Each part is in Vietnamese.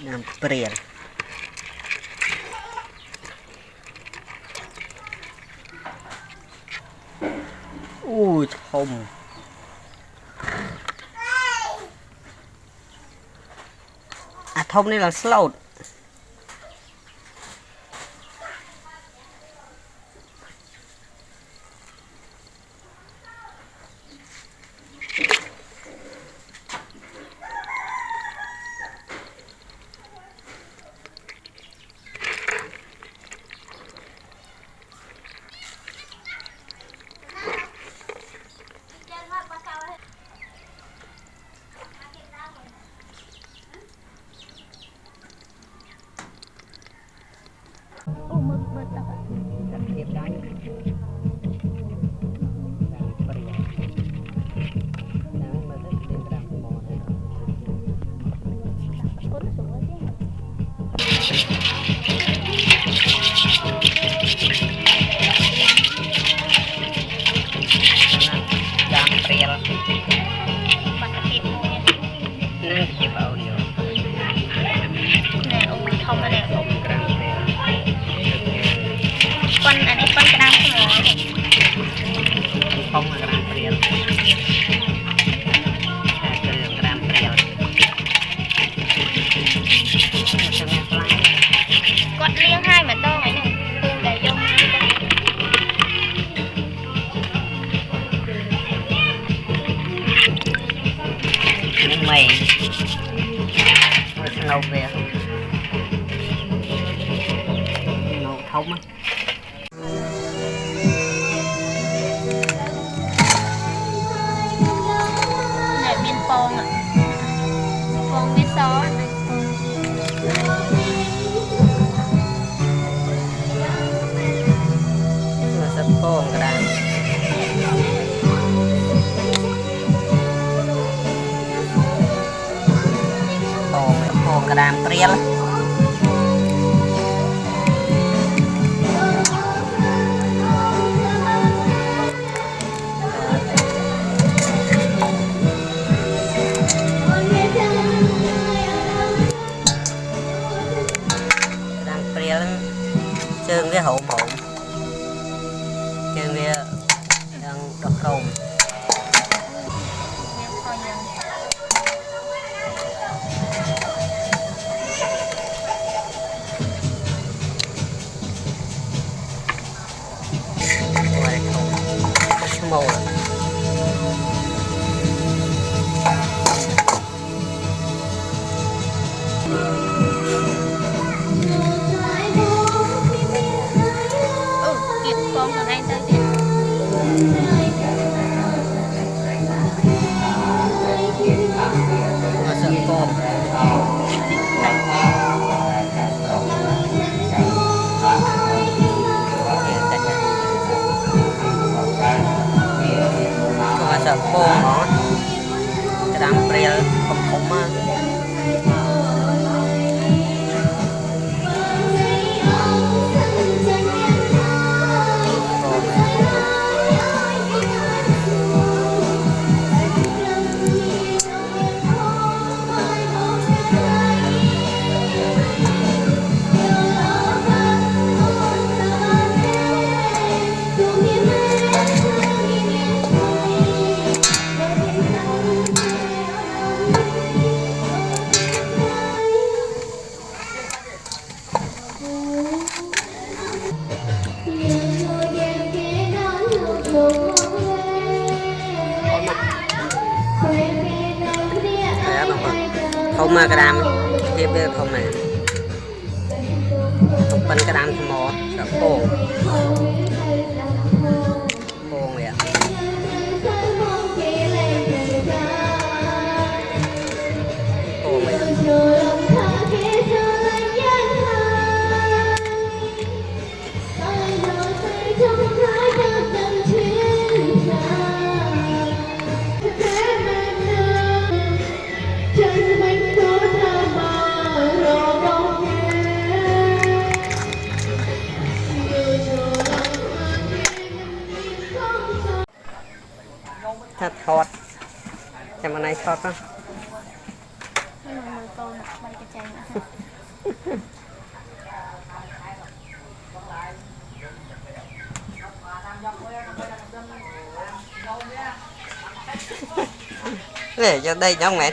Nam Preal ui thùng à thông này là slow mày nấu về nấu thông á này miên phong ạ phong miên xó mà sắp phong cái đàn phong cái đàn Preal chương với hậu mụn chương với đọt rôm màu con còn anh tới thì mà sợ con mà sợ con nó cái đám Preal không không mà không mà cái đam tiếp với không này không phân cái đam mò sợ khô khô vậy khô vậy thật hot em này sót đó con Bay cái chanh nữa. Để cho đây trong mẹ.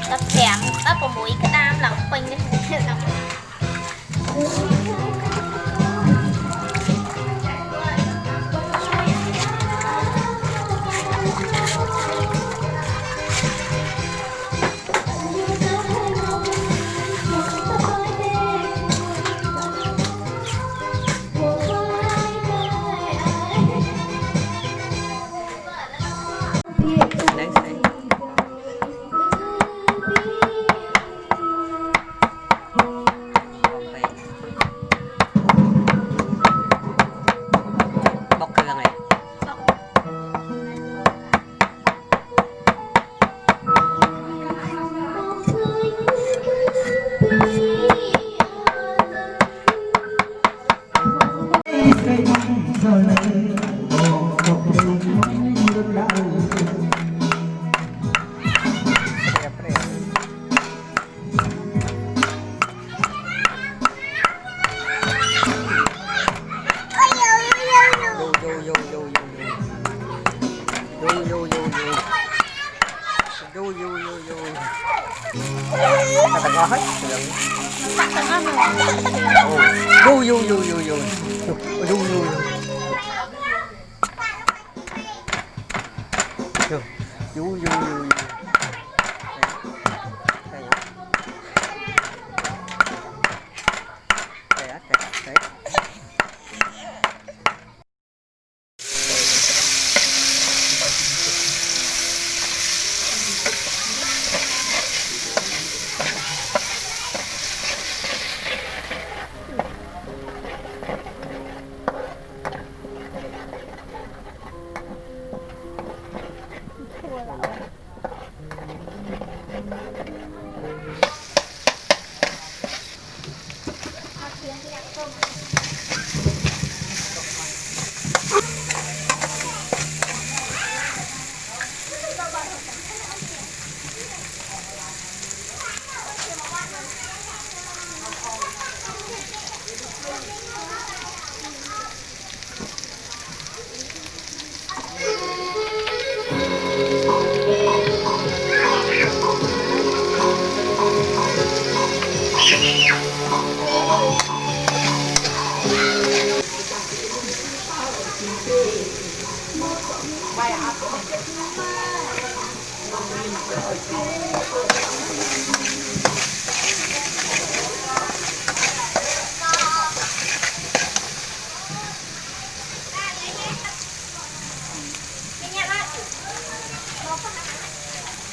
Tập kém, tập có mũi cái đam lỏng quanh đấy. Bóc cái này. Ta có hết. Vô.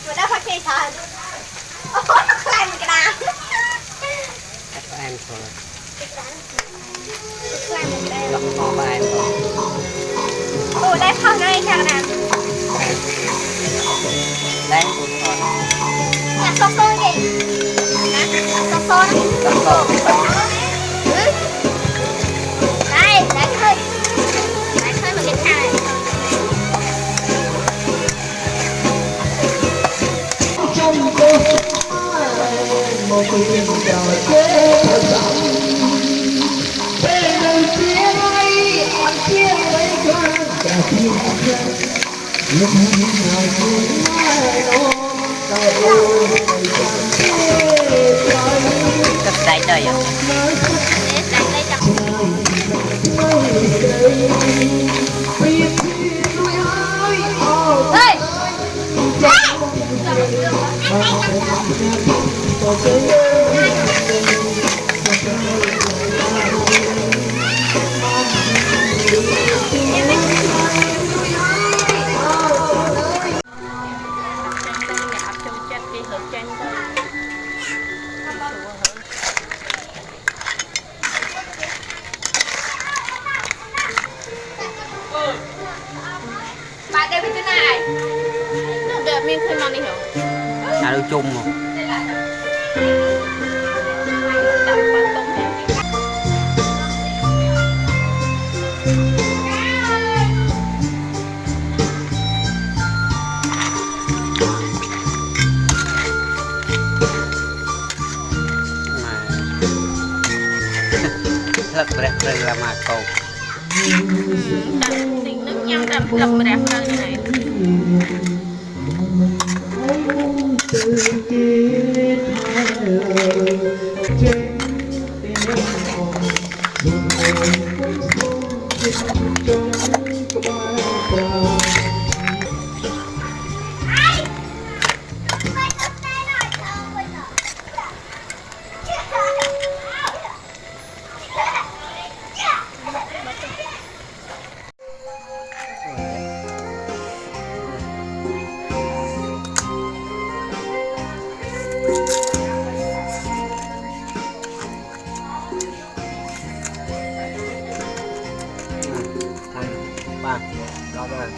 Rồi đó phải kê thời. Ôi, nó khai một cái đàn. Các em thôi. Khai một cái đàn. Lọc kho ba em thôi. Ủa, đây không đây khai cái đàn. Đây một con. Nhà sô sô gì? Hả? Sô sô đó. Sô sô. Đây, đánh hơi. Đánh hơi một cái khai. Cất đáy đây à? Để đặt đây đặt. Đây. Bạn đây bên này. Được mình khơi món đi hiểu. Đồ chung mà. Lật bẹt rừng là mà cầu. Đặt tỉnh nước nhâm đặt lật bẹt rừng này. Ba, đó rồi.